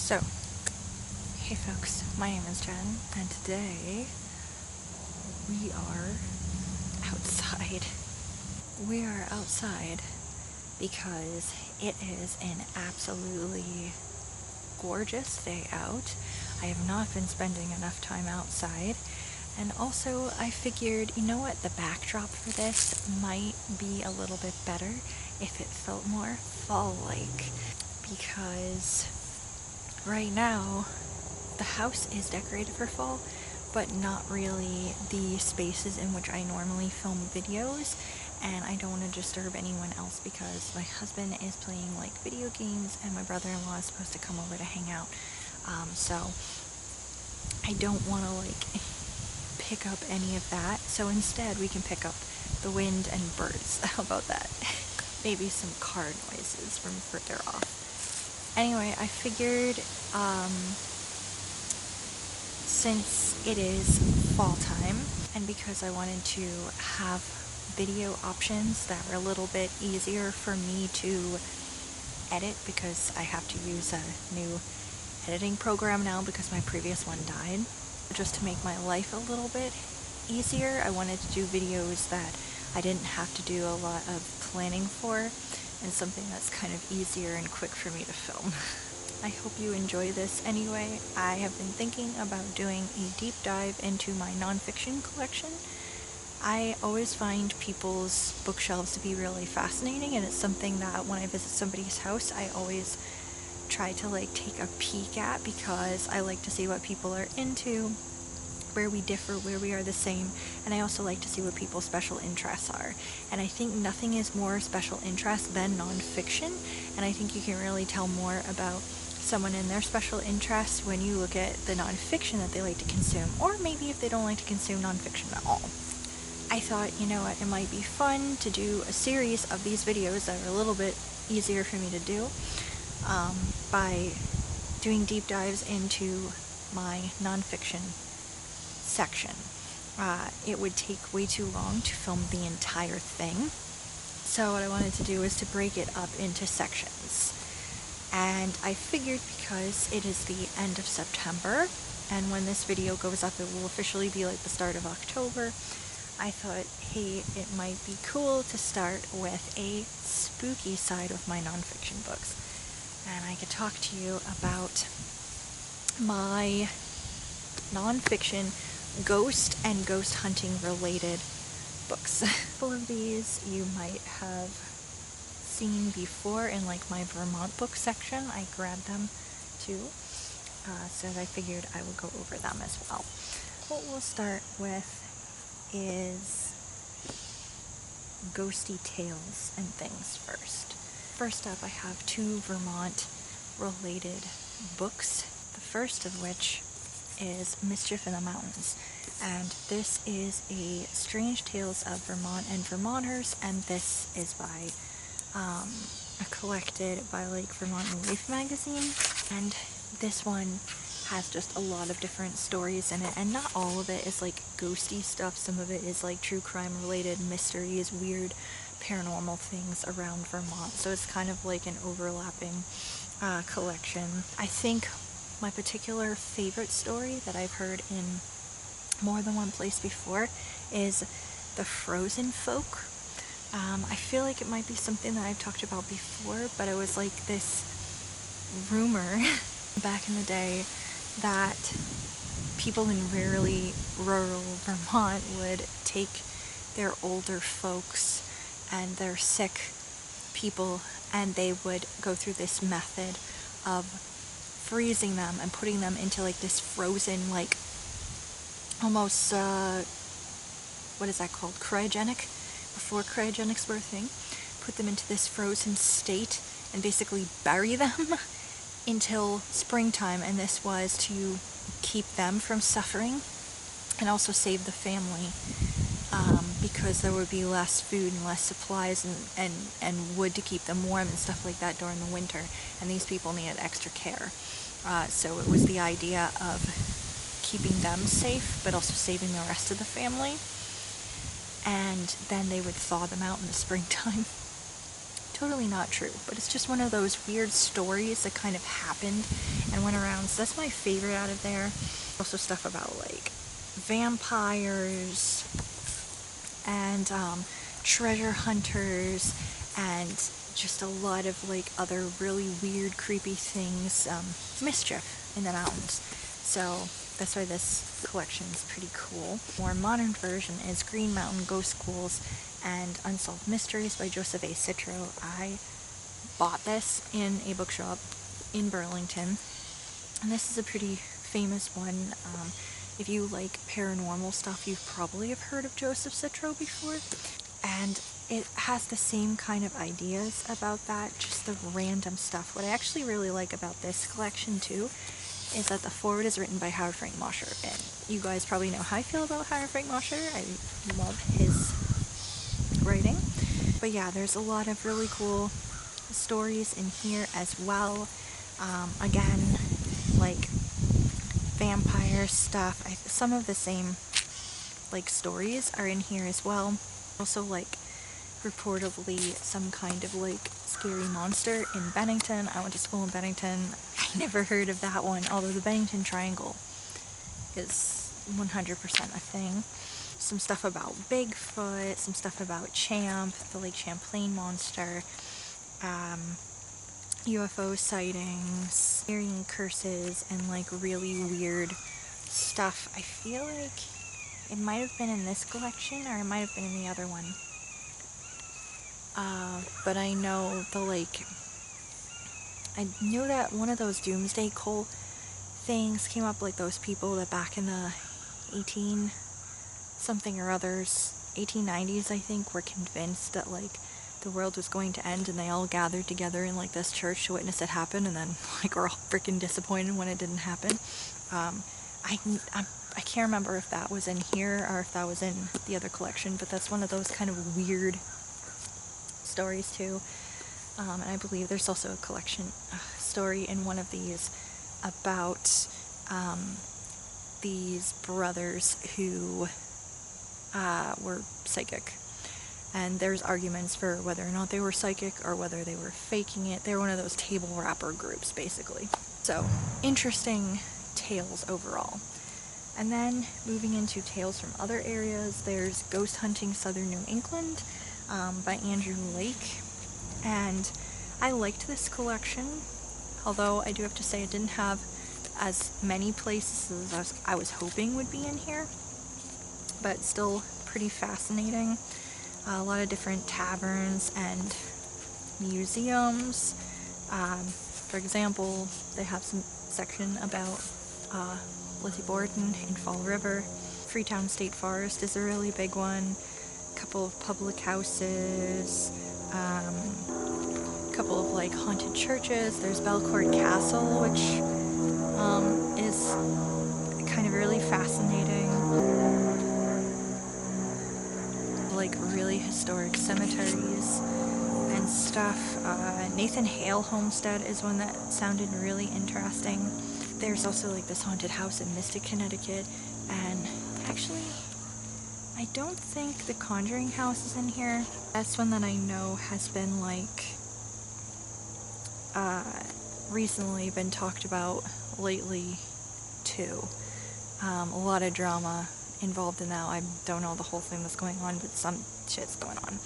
So, hey folks, my name is Jen, and today we are outside. We are outside because it is an absolutely gorgeous day out. I have not been spending enough time outside, and also I figured, you know what, the backdrop for this might be a little bit better if it felt more fall-like, because right now the house is decorated for fall, but not really the spaces in which I normally film videos, and I don't want to disturb anyone else because my husband is playing like video games and my brother-in-law is supposed to come over to hang out, so I don't want to like pick up any of that, so instead we can pick up the wind and birds. How about that? Maybe some car noises from further off. Anyway, I figured since it is fall time, and because I wanted to have video options that were a little bit easier for me to edit, because I have to use a new editing program now because my previous one died, just to make my life a little bit easier, I wanted to do videos that I didn't have to do a lot of planning for, and something that's kind of easier and quick for me to film. I hope you enjoy this anyway. I have been thinking about doing a deep dive into my nonfiction collection. I always find people's bookshelves to be really fascinating, and it's something that when I visit somebody's house, I always try to like take a peek at, because I like to see what people are into, where we differ, where we are the same, and I also like to see what people's special interests are. And I think nothing is more special interest than nonfiction, and I think you can really tell more about someone and their special interests when you look at the nonfiction that they like to consume, or maybe if they don't like to consume nonfiction at all. I thought, you know what, it might be fun to do a series of these videos that are a little bit easier for me to do, by doing deep dives into my nonfiction section. It would take way too long to film the entire thing, so what I wanted to do was to break it up into sections. And I figured, because it is the end of September, and when this video goes up it will officially be like the start of October, I thought, hey, it might be cool to start with a spooky side of my nonfiction books. And I could talk to you about my nonfiction ghost and ghost hunting related books. A couple of these you might have seen before in like my Vermont book section. I grabbed them too, so I figured I would go over them as well. What we'll start with is ghosty tales and things first. First up, I have two Vermont related books, the first of which is Mischief in the Mountains, and this is a Strange Tales of Vermont and Vermonters, and this is by collected by like Vermont and Leaf magazine, and this one has just a lot of different stories in it, and not all of it is like ghosty stuff. Some of it is like true crime related mysteries, weird paranormal things around Vermont, so it's kind of like an overlapping collection. I think my particular favorite story that I've heard in more than one place before is the Frozen Folk. I feel like it might be something that I've talked about before, but it was like this rumor back in the day that people in really rural Vermont would take their older folks and their sick people, and they would go through this method of freezing them and putting them into like this frozen, like almost what is that called, cryogenic, before cryogenics were a thing, put them into this frozen state and basically bury them until springtime, and this was to keep them from suffering and also save the family, because there would be less food and less supplies and wood to keep them warm and stuff like that during the winter, and these people needed extra care. So it was the idea of keeping them safe but also saving the rest of the family, and then they would thaw them out in the springtime. totally not true, but it's just one of those weird stories that kind of happened and went around. So that's my favorite out of there. Also stuff about like vampires and treasure hunters and just a lot of like other really weird, creepy things, mischief in the mountains. So that's why this collection is pretty cool. More modern version is Green Mountain Ghost Schools and Unsolved Mysteries by Joseph A. Citro. I bought this in a bookshop in Burlington, and this is a pretty famous one. If you like paranormal stuff, you probably have heard of Joseph Citro before, and it has the same kind of ideas about that, just the random stuff. What I actually really like about this collection too is that the foreword is written by Howard Frank Mosher, and you guys probably know how I feel about Howard Frank Mosher. I love his writing. But yeah, there's a lot of really cool stories in here as well. Again, like vampire stuff. Some of the same like stories are in here as well. Also like reportedly some kind of like scary monster in Bennington. I went to school in Bennington. I never heard of that one, although the Bennington Triangle is 100% a thing. Some stuff about Bigfoot, some stuff about Champ, the Lake Champlain monster, UFO sightings, hearing curses, and like really weird stuff. I feel like it might have been in this collection, or it might have been in the other one. But I know I knew that one of those doomsday cult things came up, like those people that back in the 1890s, I think, were convinced that like the world was going to end, and they all gathered together in like this church to witness it happen, and then like we're all freaking disappointed when it didn't happen. I can't remember if that was in here or if that was in the other collection, but that's one of those kind of weird stories too. And I believe there's also a collection story in one of these about these brothers who were psychic. And there's arguments for whether or not they were psychic or whether they were faking it. They were one of those table rapper groups, basically. So, interesting tales overall. And then, moving into tales from other areas, there's Ghost Hunting Southern New England by Andrew Lake. And I liked this collection, although I do have to say it didn't have as many places as I was hoping would be in here. But still pretty fascinating. A lot of different taverns and museums. For example, they have some section about Lizzie Borden in Fall River. Freetown State Forest is a really big one. A couple of public houses. A couple of like haunted churches. There's Belcourt Castle, which is kind of really fascinating. Like really historic cemeteries and stuff. Nathan Hale Homestead is one that sounded really interesting. There's also like this haunted house in Mystic, Connecticut, and actually I don't think the Conjuring House is in here. That's one that I know has been like recently been talked about lately too. A lot of drama involved in that. I don't know the whole thing that's going on, but some shit's going on.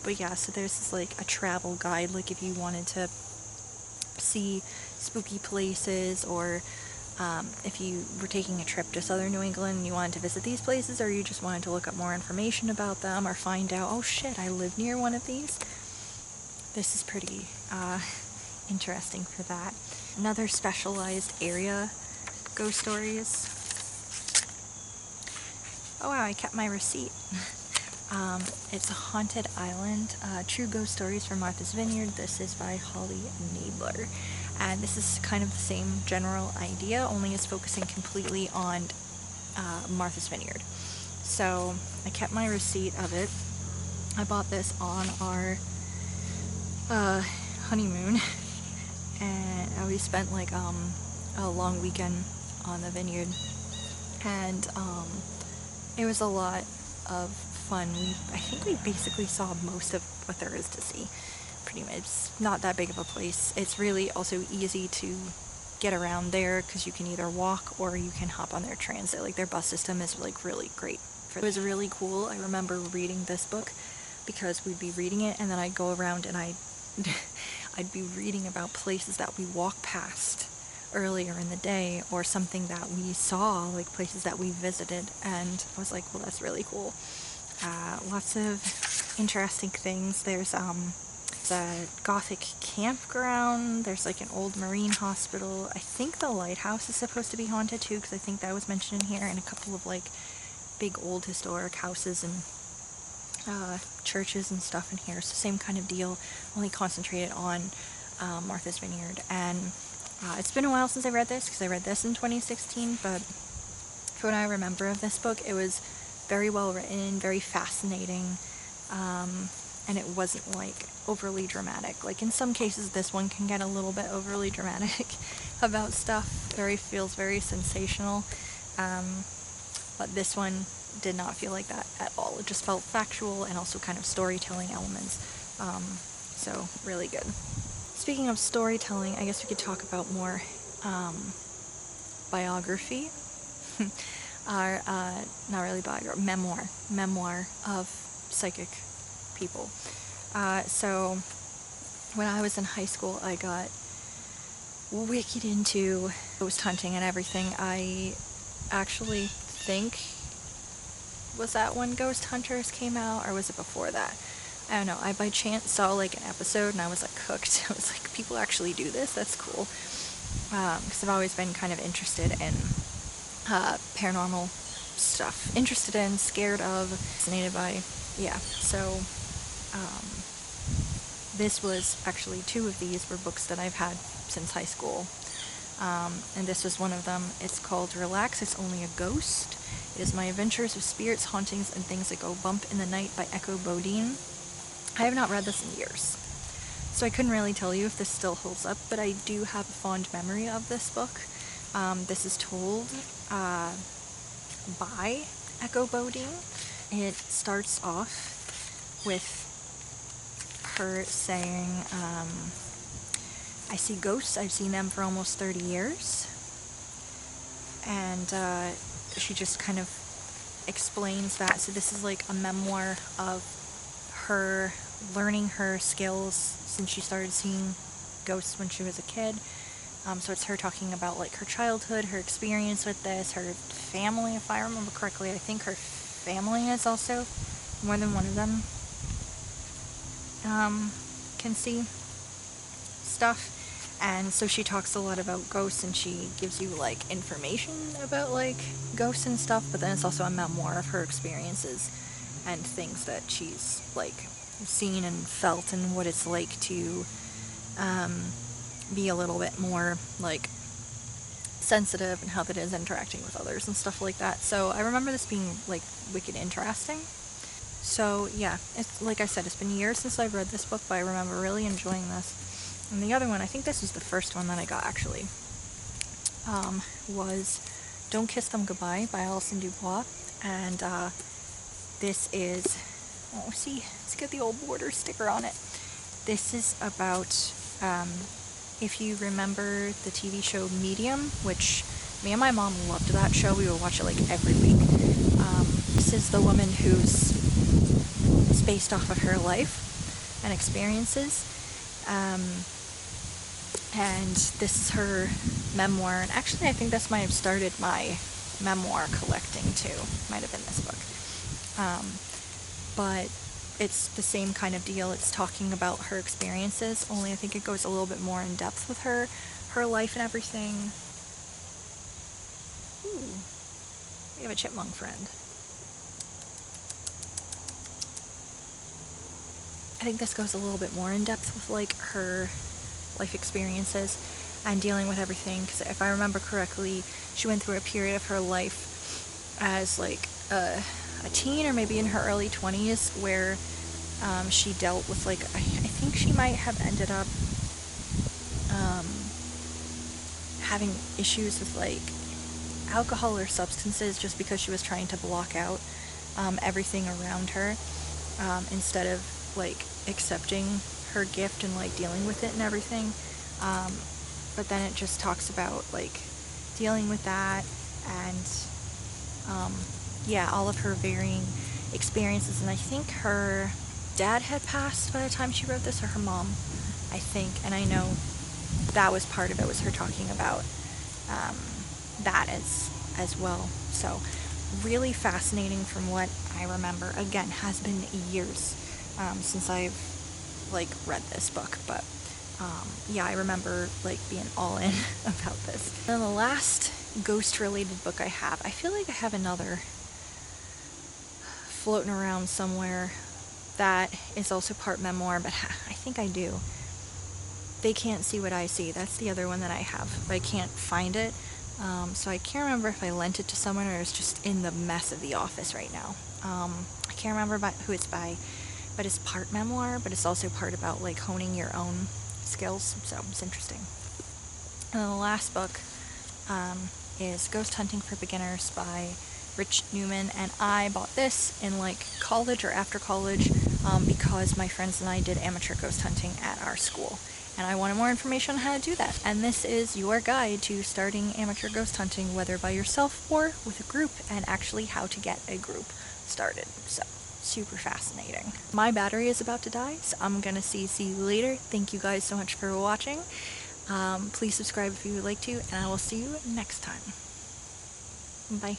But yeah, so there's this like a travel guide, like if you wanted to see spooky places, or if you were taking a trip to southern New England and you wanted to visit these places, or you just wanted to look up more information about them, or find out, oh shit, I live near one of these. This is pretty interesting for that. Another specialized area, ghost stories. Oh wow, I kept my receipt. It's a Haunted Island, True Ghost Stories from Martha's Vineyard. This is by Holly Nabler. And this is kind of the same general idea, only it's focusing completely on Martha's Vineyard. So I kept my receipt of it. I bought this on our honeymoon, and we spent like a long weekend on the vineyard, and it was a lot of fun. I think we basically saw most of what there is to see. it's not that big of a place. It's really also easy to get around there because you can either walk or you can hop on their transit. Like their bus system is like really great. It was really cool. I remember reading this book because we'd be reading it and then I'd go around and I'd be reading about places that we walked past earlier in the day or something that we saw, like places that we visited, and I was like, well, that's really cool. Lots of interesting things. There's a Gothic campground, there's like an old marine hospital. I think the lighthouse is supposed to be haunted too, because I think that was mentioned in here, and a couple of like big old historic houses and churches and stuff in here. So same kind of deal, only concentrated on Martha's Vineyard. And it's been a while since I read this, because I read this in 2016, but for what I remember of this book, it was very well written, very fascinating, and it wasn't like overly dramatic. Like in some cases this one can get a little bit overly dramatic about stuff, feels very sensational, but this one did not feel like that at all. It just felt factual and also kind of storytelling elements, so really good. Speaking of storytelling, I guess we could talk about more biography. Our not really biography, memoir of psychic people. So when I was in high school, I got wicked into ghost hunting and everything. I actually think, was that when Ghost Hunters came out, or was it before that? I don't know. I by chance saw like an episode and I was like hooked. I was like, people actually do this? That's cool. Because I've always been kind of interested in paranormal stuff. Interested in, scared of, fascinated by. Yeah, so this was actually, 2 of these were books that I've had since high school. And this was one of them. It's called Relax, It's Only a Ghost. It is My Adventures with Spirits, Hauntings, and Things That Go Bump in the Night by Echo Bodine. I have not read this in years, so I couldn't really tell you if this still holds up, but I do have a fond memory of this book. This is told by Echo Bodine. It starts off with her saying, I see ghosts, I've seen them for almost 30 years. And she just kind of explains that. So this is like a memoir of her learning her skills since she started seeing ghosts when she was a kid. So it's her talking about like her childhood, her experience with this, her family, if I remember correctly. I think her family is also, more than one of them can see stuff. And so she talks a lot about ghosts, and she gives you like information about like ghosts and stuff, but then it's also a memoir of her experiences and things that she's like seen and felt, and what it's like to be a little bit more like sensitive, and how that is interacting with others and stuff like that. So I remember this being like wicked interesting. So yeah, it's like I said, it's been years since I've read this book, but I remember really enjoying this. And the other one, I think this was the first one that I got actually, was Don't Kiss Them Goodbye by Alison Dubois. And this is, oh, see, it's got the old border sticker on it. This is about, if you remember the TV show Medium, which me and my mom loved that show. We would watch it like every week. This is the woman who's based off of her life and experiences. And this is her memoir. And actually, I think this might have started my memoir collecting too. Might have been this book. But it's the same kind of deal. It's talking about her experiences, only I think it goes a little bit more in depth with her life and everything. Ooh, we have a chipmunk friend. I think this goes a little bit more in depth with like her life experiences and dealing with everything, because if I remember correctly, she went through a period of her life as like a teen, or maybe in her early 20s, where she dealt with like, I think she might have ended up having issues with like alcohol or substances, just because she was trying to block out everything around her, instead of like accepting her gift and like dealing with it and everything. But then it just talks about like dealing with that and yeah, all of her varying experiences. And I think her dad had passed by the time she wrote this, or her mom, I think. And I know that was part of it, was her talking about that as well. So really fascinating from what I remember. Again, has been years since I've like read this book, but yeah, I remember like being all in about this. And the last ghost related book I have, I feel like I have another floating around somewhere that is also part memoir, but I think I do. They Can't See What I See. That's the other one that I have, but I can't find it. So I can't remember if I lent it to someone or it's just in the mess of the office right now. I can't remember who it's by, but it's part memoir, but it's also part about like honing your own skills, so it's interesting. And then the last book is Ghost Hunting for Beginners by Rich Newman, and I bought this in like college or after college because my friends and I did amateur ghost hunting at our school, and I wanted more information on how to do that. And this is your guide to starting amateur ghost hunting, whether by yourself or with a group, and actually how to get a group started. So super fascinating. My battery is about to die, so I'm gonna see you later. Thank you guys so much for watching. Please subscribe if you would like to, and I will see you next time. Bye.